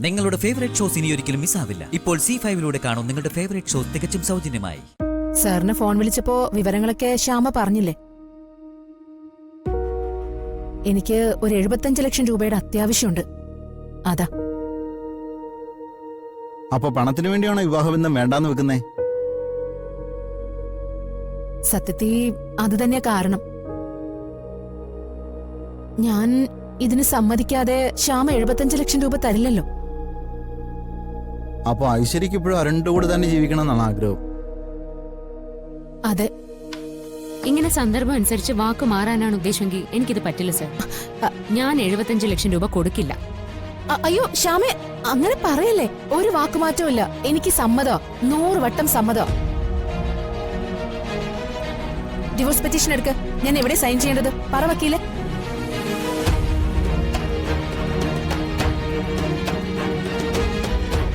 നിങ്ങളുടെ favourite shows ഇനി ഒരിക്കലും മിസ്സാവില്ല. ഇപ്പോൾ C5 കാണും നിങ്ങളുടെ ഫേവറേറ്റ് ഷോസ് തികച്ചും സൗജന്യമായി. സാറിന് ഫോൺ വിളിച്ചപ്പോ വിവരങ്ങളൊക്കെ ശ്യാമ പറഞ്ഞില്ലേ? എനിക്ക് ഒരു 75 ലക്ഷം രൂപയുടെ അത്യാവശ്യമുണ്ട്. അതാ. അപ്പൊ പണത്തിന് വേണ്ടിയാണോ വിവാഹബന്ധം വേണ്ടാന്ന് വെക്കുന്നേ? സത്യത്തിൽ അത് തന്നെ കാരണം. ഞാൻ ഇതിന് സമ്മതിക്കാതെ ശ്യാമ 75 ലക്ഷം രൂപ തരില്ലല്ലോ. അപ്പൊ ഐശ്വര്യക്ക് ഇപ്പോഴും അരുണിന്റെ കൂടെ തന്നെ ജീവിക്കണം എന്നാണ് ആഗ്രഹം. അതെ. ഇങ്ങനെ സന്ദർഭം അനുസരിച്ച് വാക്ക് മാറാനാണ് ഉദ്ദേശമെങ്കിൽ എനിക്കിത് പറ്റില്ല സർ. ഞാൻ 75 ലക്ഷം രൂപ കൊടുക്കില്ല. അയ്യോ ശ്യാമേ, അങ്ങനെ പറയല്ലേ. ഒരു വാക്കുമാറ്റവും ഇല്ല. എനിക്ക് സമ്മതം, 100 വട്ടം സമ്മതം. ഡിവോഴ്സ് പെറ്റീഷൻ എടുക്ക. ഞാൻ എവിടെ സൈൻ ചെയ്യേണ്ടത്? പറ വക്കീലെ.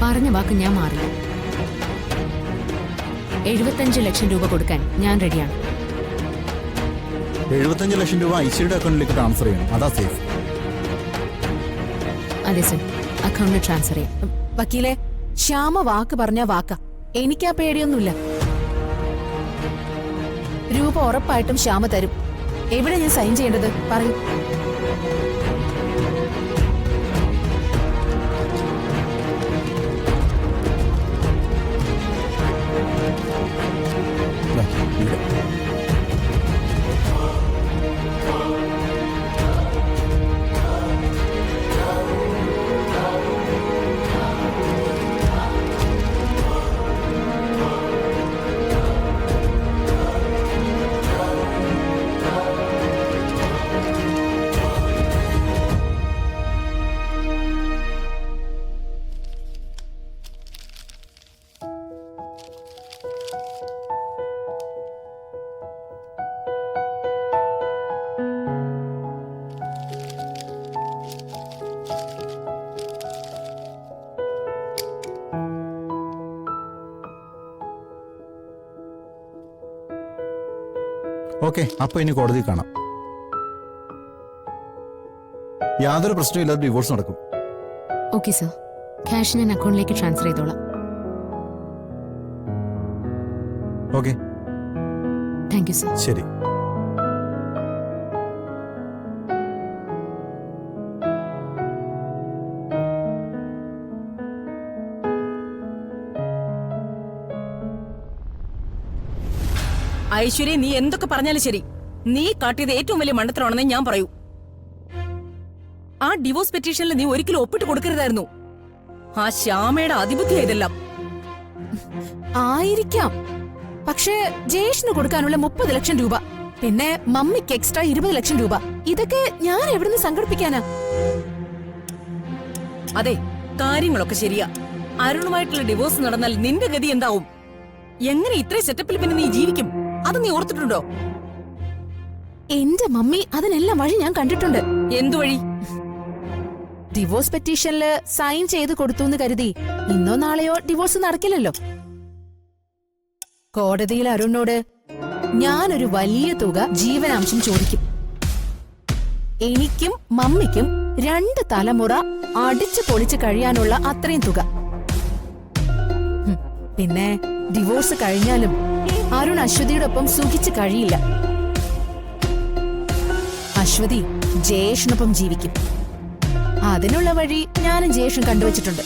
പറഞ്ഞ വാക്ക് ഞാൻ മാറില്ല. 75 ലക്ഷം രൂപ കൊടുക്കാൻ ഞാൻ റെഡിയാണ്. 75 ലക്ഷം രൂപ ഐശ്വര്യയുടെ അക്കൗണ്ടിലേക്ക് ട്രാൻസ്ഫർ ചെയ്യണം. അതാ സേഫ്. അതെ സർ, അക്കൗണ്ടിൽ ട്രാൻസ്ഫർ ചെയ്യാം. വക്കീലെ, ശ്യാമ വാക്ക് പറഞ്ഞ വാക്ക. എനിക്കാ പേടിയൊന്നുമില്ല. രൂപ ഉറപ്പായിട്ടും ശ്യാമ തരും. എവിടെ ഞാൻ സൈൻ ചെയ്യേണ്ടത് പറയൂ. ഓക്കെ, അപ്പൊ ഇനി കോടതി കാണാം. യാതൊരു പ്രശ്നമില്ലാതെ ഡിവോഴ്സ് നടക്കും. ഓക്കെ സർ, ക്യാഷ് ഞാൻ അക്കൗണ്ടിലേക്ക് ട്രാൻസ്ഫർ ചെയ്തോളാം. Okay, thank you sir. ശരി. ഐശ്വര്യ, നീ എന്തൊക്കെ പറഞ്ഞാലും ശരി, നീ കാട്ടിയത് ഏറ്റവും വലിയ മണ്ടത്തരമാണെന്ന് ഞാൻ പറയൂ. ആ ഡിവോഴ്സ് പെറ്റീഷനിൽ നീ ഒരിക്കലും ഒപ്പിട്ട് കൊടുക്കരുതായിരുന്നു. ആ ശ്യാമയുടെ ആധിപത്യം ഇതെല്ലാം. ആയിരിക്കാം, പക്ഷേ ജയേഷിന് കൊടുക്കാനുള്ള 30 ലക്ഷം രൂപ, പിന്നെ മമ്മിക്ക് എക്സ്ട്രാ 20 ലക്ഷം രൂപ, ഇതൊക്കെ ഞാൻ എവിടുന്ന് സംഘടിപ്പിക്കാനാ? അതെ, കാര്യങ്ങളൊക്കെ ശരിയാ. അരുണുമായിട്ടുള്ള ഡിവോഴ്സ് നടന്നാൽ നിന്റെ ഗതി എന്താവും? എങ്ങനെ ഇത്രയും സെറ്റപ്പിൽ പിന്നെ നീ ജീവിക്കും? അത് നീ ഓർത്തിട്ടുണ്ടോ? എന്റെ മമ്മി അതിനെല്ലാം വഴി ഞാൻ കണ്ടിട്ടുണ്ട്. എന്തു വഴി? ഡിവോഴ്സ് പെറ്റീഷനില് സൈൻ ചെയ്ത് കൊടുത്തു എന്ന് കരുതി ഇന്നോ നാളെയോ ഡിവോഴ്സ് നടക്കില്ലല്ലോ. കോടതിയിൽ അരുണിനോട് ഞാനൊരു വലിയ തുക ജീവനാംശം ചോദിക്കും. എനിക്കും മമ്മിക്കും 2 തലമുറ അടിച്ചു പൊളിച്ച് കഴിയാനുള്ള അത്രയും തുക. പിന്നെ ഡിവോഴ്സ് കഴിഞ്ഞാലും അരുൺ അശ്വതിയുടെ ഒപ്പം സുഖിച്ച് കഴിയില്ല. അശ്വതി ജയേഷിനൊപ്പം ജീവിക്കും. അതിനുള്ള വഴി ഞാനും ജയേഷും കണ്ടുവച്ചിട്ടുണ്ട്.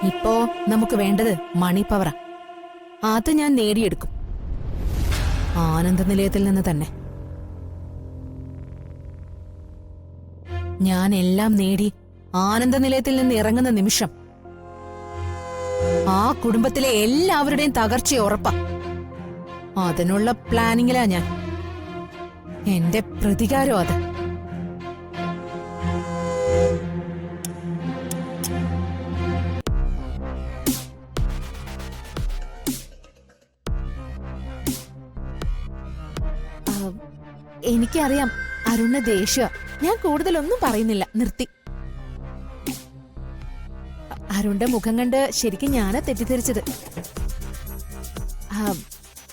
ഇപ്പോ നമുക്ക് വേണ്ടത് മണി പവറാ. അത് ഞാൻ നേടിയെടുക്കും, ആനന്ദ നിലയത്തിൽ നിന്ന് തന്നെ. ഞാൻ എല്ലാം നേടി ആനന്ദ നിലയത്തിൽ നിന്ന് ഇറങ്ങുന്ന നിമിഷം ആ കുടുംബത്തിലെ എല്ലാവരുടെയും തകർച്ച ഉറപ്പാ. അതിനുള്ള പ്ലാനിങ്ങിലാ ഞാൻ. എന്റെ പ്രതികാരം അത്. എനിക്കറിയാം അരുണ് ദേഷ്യ. ഞാൻ കൂടുതലൊന്നും പറയുന്നില്ല, നിർത്തി. അരുണിന്റെ മുഖം കണ്ട് ശരിക്കും ഞാനാ തെറ്റിദ്ധരിച്ചത്.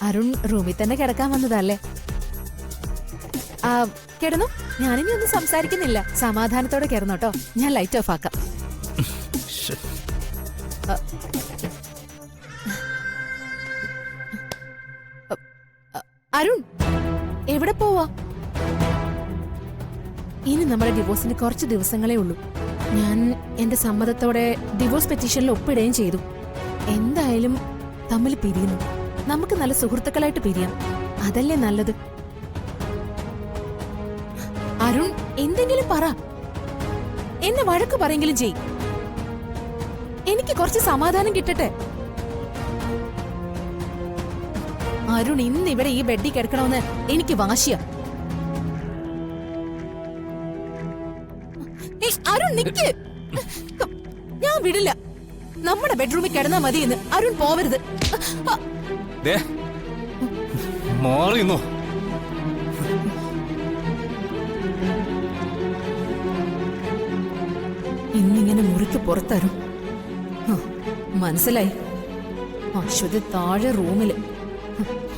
അരുൺ റൂമിൽ തന്നെ കിടക്കാൻ വന്നതല്ലേ? കിടന്നു. ഞാനിനി ഒന്നും സംസാരിക്കുന്നില്ല. സമാധാനത്തോടെ കയറുന്നോട്ടോ. ഞാൻ ലൈറ്റ് ഓഫ് ആക്കാം. അരുൺ, എവിടെ പോവാ? ഇനി നമ്മുടെ ഡിവോഴ്സിന് കുറച്ച് ദിവസങ്ങളേ ഉള്ളൂ. ഞാൻ എന്റെ സമ്മതത്തോടെ ഡിവോഴ്സ് പെറ്റീഷനിൽ ഒപ്പിടുകയും ചെയ്തു. എന്തായാലും തമ്മിൽ പിരിയുന്നു. നമുക്ക് നല്ല സുഹൃത്തുക്കളായിട്ട് പിരിയാം. അതല്ലേ നല്ലത്? അരുൺ, എന്തെങ്കിലും പറ. എന്നെ വഴക്ക് പറയെങ്കിലും ചെയ്. എനിക്ക് കുറച്ച് സമാധാനം കിട്ടട്ടെ. അരുൺ, ഇന്ന് ഇവിടെ ഈ ബെഡിൽ കിടക്കണമെന്ന് എനിക്ക് വാശിയാ. അരുൺ, നിക്ക്. ഞാൻ വിടില്ല. നമ്മുടെ ബെഡ്റൂമിൽ കിടന്നാ മതി എന്ന്. അരുൺ, പോവരുത്. മാറിയുന്നോ? ഇന്നിങ്ങനെ മുറിക്ക് പുറത്തരും. മനസ്സിലായി. അശ്വതി താഴെ റൂമില്.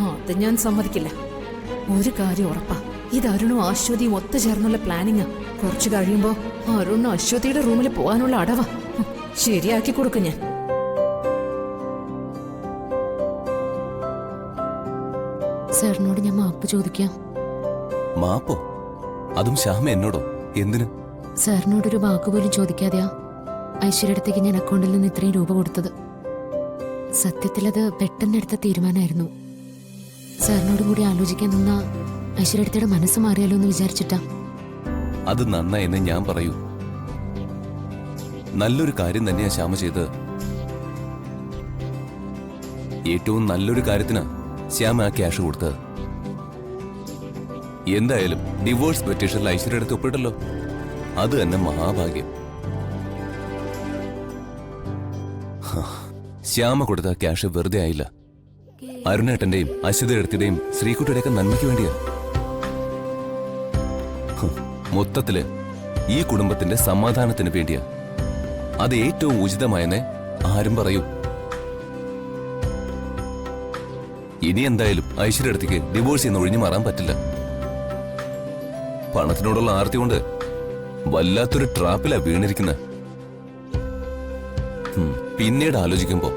അത് ഞാൻ സമ്മതിക്കില്ല. ഒരു കാര്യം ഉറപ്പാ, ഇത് അരുണും അശ്വതിയും ഒത്തുചേർന്നുള്ള പ്ലാനിങ്ങാ. കുറച്ചു കഴിയുമ്പോ അരുണും അശ്വതിയുടെ റൂമിൽ പോകാനുള്ള അടവാ. ശരിയാക്കി കൊടുക്കും ഞാൻ. സാറിനോട് ഞാൻ മാപ്പ് ചോദിക്കാം. മാപ്പോ? അതും ശ്യാമ എന്നോടോ? എന്തിന്? സാറിനോടൊരു വാക്കുപോലും ചോദിക്കാതെയാ ഐശ്വര്യടത്തേക്ക് ഞാൻ അക്കൗണ്ടിൽ നിന്ന് ഇത്രയും രൂപ കൊടുത്തത്. സത്യത്തിൽ അത് പെട്ടെന്നെടുത്ത തീരുമാനമായിരുന്നു. സാറിനോടും കൂടി ആലോചിക്കാൻ നിന്ന ഐശ്വര്യടത്തയുടെ മനസ്സ് മാറിയാലോ എന്ന് വിചാരിച്ചിട്ടാ. അത് നന്നായെന്ന് ഞാൻ പറയൂ. നല്ലൊരു കാര്യം തന്നെയാ ശ്യാമ ചെയ്തത്. ഏറ്റവും നല്ലൊരു കാര്യത്തിനാ ശ്യാമ ആ ക്യാഷ് കൊടുത്തത്. എന്തായാലും ഡിവോഴ്സ് പെറ്റീഷനിൽ ഐശ്വര്യടുത്ത് ഒപ്പിട്ടല്ലോ. അത് തന്നെ മഹാഭാഗ്യം. ശ്യാമ കൊടുത്ത ക്യാഷ് വെറുതെ ആയില്ല. അരുണേട്ടന്റെയും അശ്വതിയുടെയും ശ്രീകുട്ടിയുടെയൊക്കെ നന്മയ്ക്ക് വേണ്ടിയാ. മൊത്തത്തില് ഈ കുടുംബത്തിന്റെ സമാധാനത്തിന് വേണ്ടിയാ. അത് ഏറ്റവും ഉചിതമായെന്നേ ആരും പറയൂ. ഇനി എന്തായാലും ഐശ്വര്യടുത്തേക്ക് ഡിവോഴ്സ് ചെയ്യുന്ന ഒഴിഞ്ഞു മാറാൻ പറ്റില്ല. പണത്തിനോടുള്ള ആർത്തി കൊണ്ട് വല്ലാത്തൊരു ട്രാപ്പിലാ വീണിരിക്കുന്നത്. പിന്നീട് ആലോചിക്കുമ്പോ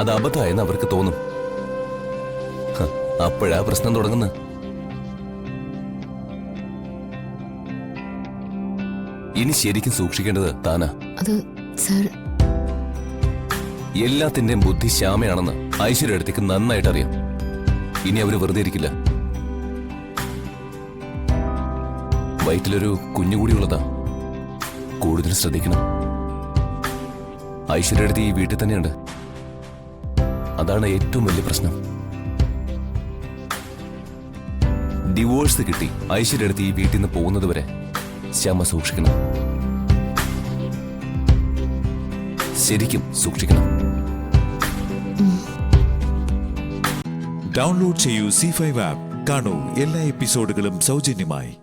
അത് അബദ്ധമായെന്ന് അവർക്ക് തോന്നും. അപ്പോഴാ പ്രശ്നം തുടങ്ങുന്നത്. ഇനി ശരിക്കും സൂക്ഷിക്കേണ്ടത് താനാ. അത് സാർ, എല്ലാത്തിന്റെയും ബുദ്ധി ശ്യാമയാണെന്ന് ഐശ്വര്യടുത്തേക്ക് നന്നായിട്ട് അറിയാം. ഇനി അവര് വെറുതെ ഇരിക്കില്ല. വയറ്റിലൊരു കുഞ്ഞുകൂടിയുള്ളതാ. കൂടുതൽ ശ്രദ്ധിക്കണം. ഐശ്വര്യടുത്ത് ഈ വീട്ടിൽ തന്നെയുണ്ട്. അതാണ് ഏറ്റവും വലിയ പ്രശ്നം. ഡിവോഴ്സ് കിട്ടി ഐശ്വര്യടുത്ത് ഈ വീട്ടിൽ നിന്ന് പോകുന്നത് വരെ ശ്യാമ സൂക്ഷിക്കണം. ശരിക്കും സൂക്ഷിക്കണം. ഡൗൺലോഡ് ചെയ്യൂ C5 ആപ്പ്. കാണൂ എല്ലാ എപ്പിസോഡുകളും സൗജന്യമായി.